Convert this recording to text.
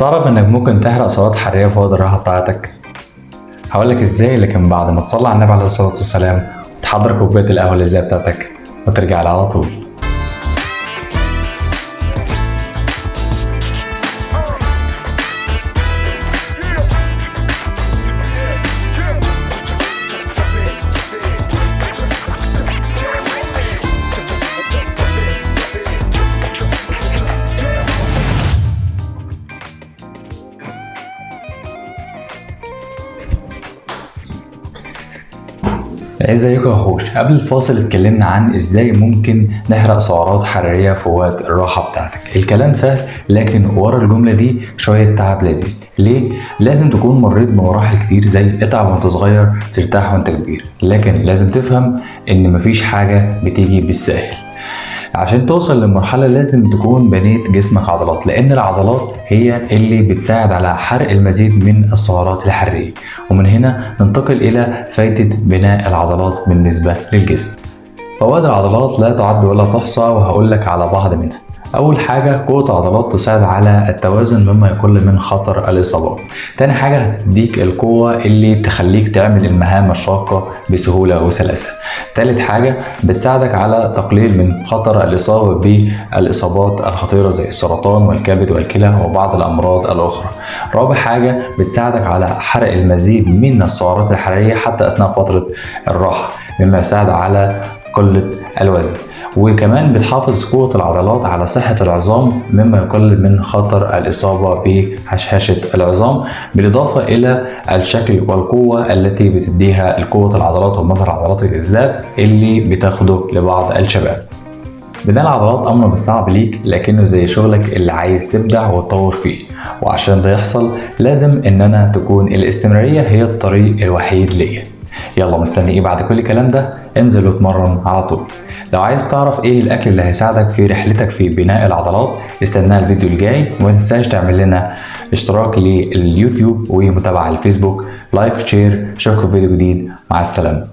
تعرف انك ممكن تحرق سعرات حرارية في وقت الراحة بتاعتك؟ هقولك ازاي، لكن بعد ما تصلي على النبي عليه الصلاة والسلام وتحضر كوباية القهوة اللي زي بتاعتك وترجع لي على طول. ازيكم يا وحوش. قبل الفاصل اتكلمنا عن ازاي ممكن نحرق سعرات حرارية في وقت الراحة بتاعتك. الكلام سهل، لكن ورا الجملة دي شوية تعب لذيذ. ليه؟ لازم تكون مريت بمراحل كتير، زي اتعب وانت صغير ترتاح وانت كبير. لكن لازم تفهم ان مفيش حاجة بتيجي بالساهل. عشان توصل للمرحلة لازم تكون بنيت جسمك عضلات، لأن العضلات هي اللي بتساعد على حرق المزيد من السعرات الحرارية. ومن هنا ننتقل إلى فائدة بناء العضلات بالنسبة للجسم. فوائد العضلات لا تعد ولا تحصى، وهقول لك على بعض منها. أول حاجة، قوة العضلات تساعد على التوازن مما يقل من خطر الإصابات. تاني حاجة، هتديك القوة اللي تخليك تعمل المهام الشاقة بسهولة وسلاسة. تالت حاجة، بتساعدك على تقليل من خطر الإصابة بالإصابات الخطيرة زي السرطان والكبد والكلى وبعض الأمراض الأخرى. رابع حاجة، بتساعدك على حرق المزيد من السعرات الحرارية حتى أثناء فترة الراحة، مما يساعد على قلة الوزن. وكمان بتحافظ قوة العضلات على صحة العظام، مما يقلل من خطر الإصابة بهشاشة العظام، بالإضافة إلى الشكل والقوة التي بتديها القوة العضلات ومظهر عضلات الجذاب اللي بتاخده لبعض الشباب. بناء العضلات أمر مش صعب ليك، لكنه زي شغلك اللي عايز تبدع وتطور فيه. وعشان ده يحصل لازم إننا تكون الاستمرارية هي الطريق الوحيد ليا. يلا مستني ايه بعد كل الكلام ده؟ انزل واتمرن على طول. لو عايز تعرف ايه الاكل اللي هيساعدك في رحلتك في بناء العضلات، استنى الفيديو الجاي. وما تنساش تعمل لنا اشتراك لليوتيوب ومتابعة على الفيسبوك. لايك وشير. اشوفكم في فيديو جديد. مع السلامة.